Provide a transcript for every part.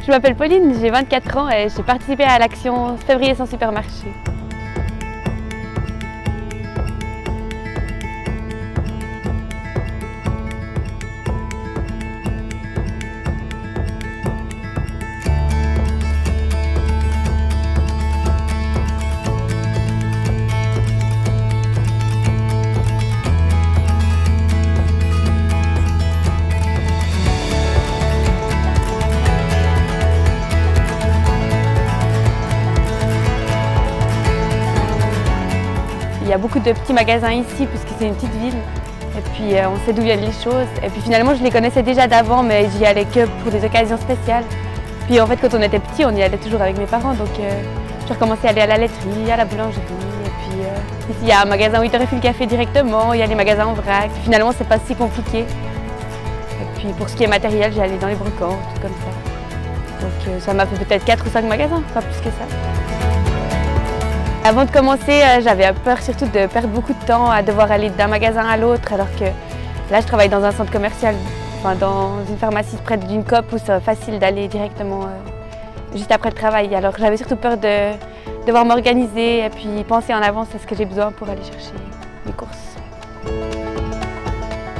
Je m'appelle Pauline, j'ai 24 ans et j'ai participé à l'action Février sans supermarché. Il y a beaucoup de petits magasins ici puisque c'est une petite ville et puis on sait d'où viennent les choses. Et puis finalement je les connaissais déjà d'avant mais j'y allais que pour des occasions spéciales. Puis en fait quand on était petit on y allait toujours avec mes parents donc j'ai recommencé à aller à la laiterie, à la boulangerie et puis ici il y a un magasin où ils te refilent le café directement, il y a les magasins en vrac. Finalement c'est pas si compliqué. Et puis pour ce qui est matériel j'ai allé dans les brocantes, tout comme ça. Donc ça m'a fait peut-être 4 ou 5 magasins, pas plus que ça. Avant de commencer, j'avais peur surtout de perdre beaucoup de temps à devoir aller d'un magasin à l'autre, alors que là je travaille dans un centre commercial, enfin, dans une pharmacie près d'une coop où c'est facile d'aller directement juste après le travail. Alors j'avais surtout peur de devoir m'organiser et puis penser en avance à ce que j'ai besoin pour aller chercher mes courses.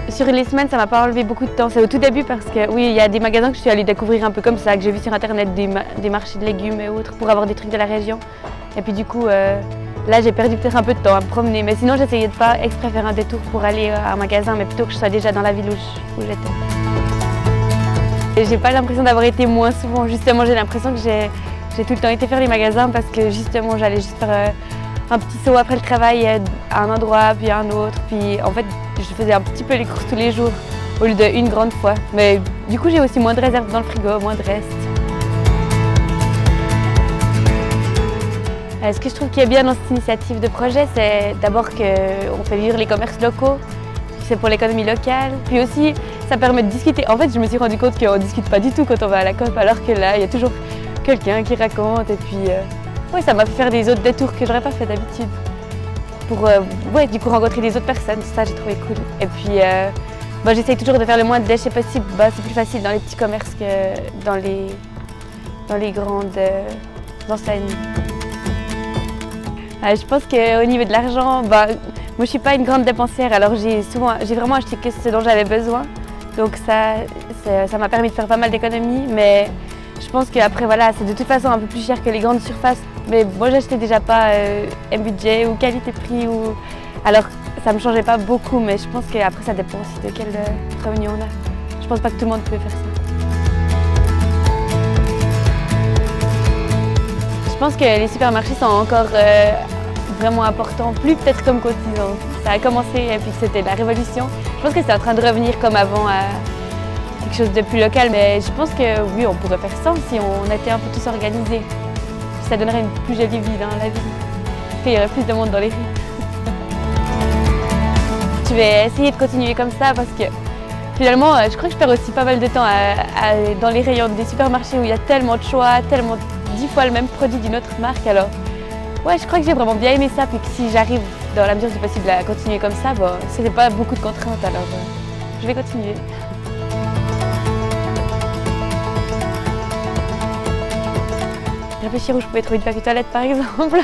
Sur les semaines, ça ne m'a pas enlevé beaucoup de temps. C'est au tout début parce que oui, il y a des magasins que je suis allée découvrir un peu comme ça, que j'ai vu sur internet, des marchés de légumes et autres pour avoir des trucs de la région. Et puis du coup, là j'ai perdu peut-être un peu de temps à me promener. Mais sinon j'essayais de pas exprès faire un détour pour aller à un magasin, mais plutôt que je sois déjà dans la ville où j'étais. J'ai pas l'impression d'avoir été moins souvent. Justement, j'ai l'impression que j'ai tout le temps été faire les magasins parce que justement j'allais juste faire un petit saut après le travail à un endroit puis à un autre. Puis en fait, je faisais un petit peu les courses tous les jours au lieu d'une grande fois. Mais du coup, j'ai aussi moins de réserves dans le frigo, moins de restes. Ce que je trouve qui est bien dans cette initiative de projet, c'est d'abord qu'on fait vivre les commerces locaux, c'est pour l'économie locale. Puis aussi, ça permet de discuter. En fait, je me suis rendu compte qu'on ne discute pas du tout quand on va à la coop, alors que là, il y a toujours quelqu'un qui raconte. Et puis, ouais, ça m'a fait faire des autres détours que j'aurais pas fait d'habitude. Pour ouais, du coup, rencontrer des autres personnes, ça j'ai trouvé cool. Et puis, j'essaye toujours de faire le moins de déchets possible. C'est plus facile dans les petits commerces que dans les grandes enseignes. Je pense qu'au niveau de l'argent, moi je ne suis pas une grande dépensière, alors j'ai vraiment acheté que ce dont j'avais besoin. Donc ça m'a permis de faire pas mal d'économies, mais je pense qu'après voilà, c'est de toute façon un peu plus cher que les grandes surfaces. Mais moi j'achetais déjà pas un budget ou qualité-prix, alors ça ne me changeait pas beaucoup, mais je pense qu'après ça dépend aussi de quel revenu on a. Je pense pas que tout le monde peut faire ça. Je pense que les supermarchés sont encore vraiment importants, plus peut-être comme quand ça a commencé et puis que c'était la révolution. Je pense que c'est en train de revenir comme avant à quelque chose de plus local, mais je pense que oui, on pourrait faire ça si on était un peu tous organisés. Ça donnerait une plus jolie vie dans la ville. Il y aurait plus de monde dans les rues. Je vais essayer de continuer comme ça parce que finalement, je crois que je perds aussi pas mal de temps dans les rayons des supermarchés où il y a tellement de choix, tellement 10 fois le même produit d'une autre marque. Alors, ouais, je crois que j'ai vraiment bien aimé ça. Puis que si j'arrive, dans la mesure du possible, à continuer comme ça, ce n'est pas beaucoup de contraintes. Alors, je vais continuer. Réfléchir où je pouvais trouver une papier toilette, par exemple.